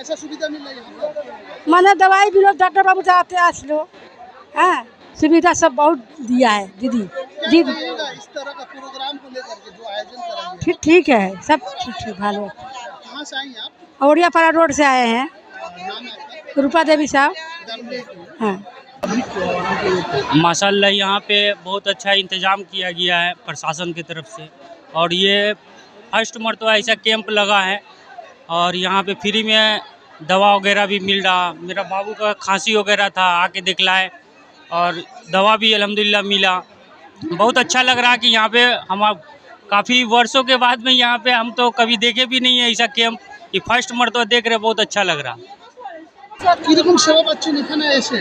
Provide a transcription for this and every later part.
कैसा सुविधा मिल रही है? मैंने दवाई भी डॉक्टर बाबू जाते आसलो, हाँ सुविधा सब बहुत दिया है दीदी। दीदी इस तरह का प्रोग्राम को लेकर के जो आयोजन करा गया, ठीक है, सब ठीक भालो। कहाँ से आई आप? औड़ियापाड़ा रोड से आए हैं, नाम आपका? रूपा देवी साहब। हाँ माशाल्लाह यहाँ पे बहुत अच्छा इंतज़ाम किया गया है प्रशासन की तरफ से, और ये फर्स्ट मरतबा ऐसा कैंप लगा है और यहाँ पे फ्री में दवा वगैरह भी मिल रहा। मेरा बाबू का खांसी वगैरह था, आके दिखलाए और दवा भी अल्हम्दुलिल्लाह मिला। बहुत अच्छा लग रहा है कि यहाँ पे हम काफ़ी वर्षों के बाद में यहाँ पे हम तो कभी देखे भी नहीं है ऐसा कैंप, कि फर्स्ट मरतबा देख रहे, बहुत अच्छा लग रहा। কিরকম সেবা পাচ্ছেন এখানে এসে?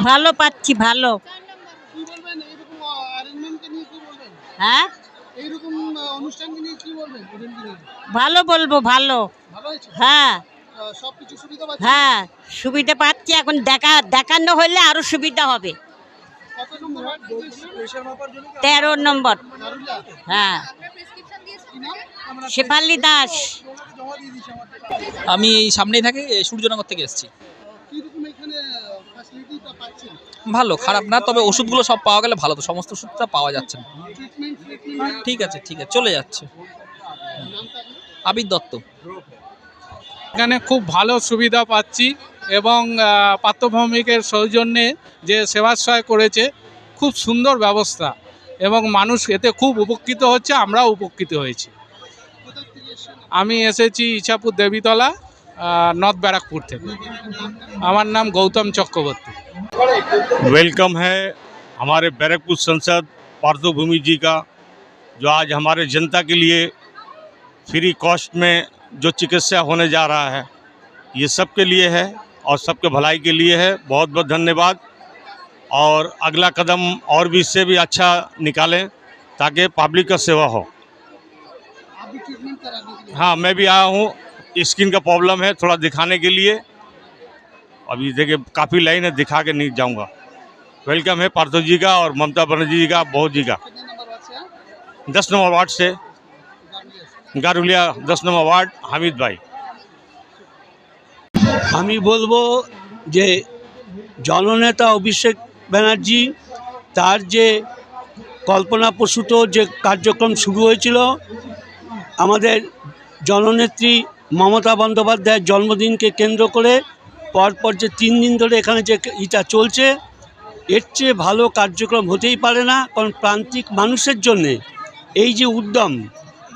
ভালো পাচ্ছি, ভালো। কি বলবেন এইরকম অ্যারেঞ্জমেন্টকে নিয়ে, কি বলবেন হ্যাঁ এইরকম অনুষ্ঠানকে নিয়ে কি বলবেন? ভালো বলবো, ভালো। ভালো হয়েছে? হ্যাঁ সবকিছু সুবিধা পাচ্ছেন? হ্যাঁ সুবিধা পাচ্ছি, এখন দেখানো হলে আরো সুবিধা হবে। কত নম্বর ওয়ার্ড? 13 নম্বর। দারুল্লাহ। হ্যাঁ কি নাম? শেফালি দাস। আমি এই সামনেই থাকি, সূর্যনগর থেকে এসেছি। কিরকম এখানে ফ্যাসিলিটিটা পাচ্ছেন? ভালো, খারাপ না, তবে ওষুধগুলো সব পাওয়া গেলে ভালো, তো সমস্ত ওষুধটা পাওয়া যাচ্ছে না। ট্রিটমেন্ট ঠিক আছে, চলে যাচ্ছে। আবির দত্ত। এখানে খুব ভালো সুবিধা পাচ্ছি এবং পার্থভৌমিকের সৌজন্যে যে সেবাশ্রয় করেছে, খুব সুন্দর ব্যবস্থা এবং মানুষ এতে খুব উপকৃত হচ্ছে, আমরাও উপকৃত হয়েছি। আমি এসেছি ইছাপুর দেবীতলা, নর্থ ব্যারাকপুর থেকে। আমার নাম गौतम चक्रवर्ती। वेलकम है हमारे बैरकपुर सांसद पार्थभूमि जी का, जो आज हमारे जनता के लिए फ्री कॉस्ट में जो चिकित्सा होने जा रहा है, ये सबके लिए है और सबके भलाई के लिए है। बहुत बहुत धन्यवाद, और अगला कदम और भी इससे भी अच्छा निकालें ताकि पब्लिक का सेवा हो। आप भी ट्रीटमेंट कराने के लिए? हाँ, मैं भी आया हूँ, स्किन का प्रॉब्लम है, थोड़ा दिखाने के लिए। अभी देखिए काफ़ी लाइन है, दिखा के नहीं जाऊँगा। वेलकम है पार्थो जी का और ममता बनर्जी जी का, बहुत जी का। कितने नंबर वार्ड से हैं? 10 नंबर वार्ड से, गारुलिया 10 नंबर वार्ड, हामिद भाई। আমি বলবো যে জননেতা অভিষেক ব্যানার্জি তার যে কল্পনাপ্রসূত যে কার্যক্রম শুরু হয়েছিল, আমাদের জননেত্রী মমতা বন্দ্যোপাধ্যায়ের জন্মদিনকে কেন্দ্র করে পরপর যে 3 দিন ধরে এখানে যে এটা চলছে, এর চেয়ে ভালো কার্যক্রম হতেই পারে না। কারণ প্রান্তিক মানুষের জন্যে এই যে উদ্যম,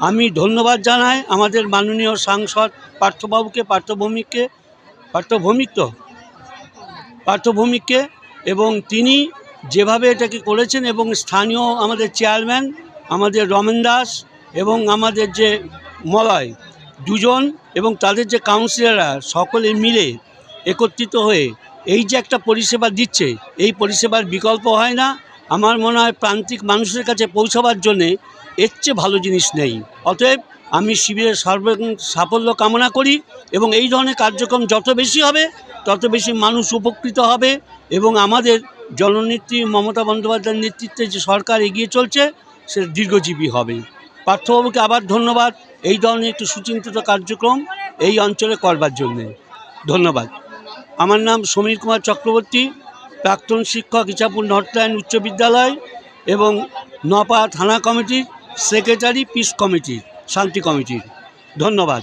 আমি ধন্যবাদ জানাই আমাদের মাননীয় সাংসদ পার্থবাবুকে, পার্থভৌমিককে, এবং তিনি যেভাবে এটাকে করেছেন, এবং স্থানীয় আমাদের চেয়ারম্যান আমাদের রমেন দাস এবং আমাদের যে মলয় দুজন এবং তাদের যে কাউন্সিলররা সকলে মিলে একত্রিত হয়ে এই যে একটা পরিষেবা দিচ্ছে, এই পরিষেবার বিকল্প হয় না। আমার মনে হয় প্রান্তিক মানুষের কাছে পৌঁছাবার জন্যে এর চেয়ে ভালো জিনিস নেই। অতএব আমি শিবিরের সাফল্য কামনা করি, এবং এই ধরনের কার্যক্রম যত বেশি হবে তত বেশি মানুষ উপকৃত হবে, এবং আমাদের জননেত্রী মমতা বন্দ্যোপাধ্যায়ের নেতৃত্বে যে সরকার এগিয়ে চলছে সে দীর্ঘজীবী হবে। পার্থবাবুকে আবার ধন্যবাদ এই ধরনের একটু সুচিন্তিত কার্যক্রম এই অঞ্চলে করবার জন্যে। ধন্যবাদ। আমার নাম সমীর কুমার চক্রবর্তী, প্রাক্তন শিক্ষক, ইছাপুর নর্থ লাইন উচ্চ বিদ্যালয় এবং নপা থানা কমিটির সেক্রেটারি, পিস কমিটির, শান্তি কমিটির। ধন্যবাদ।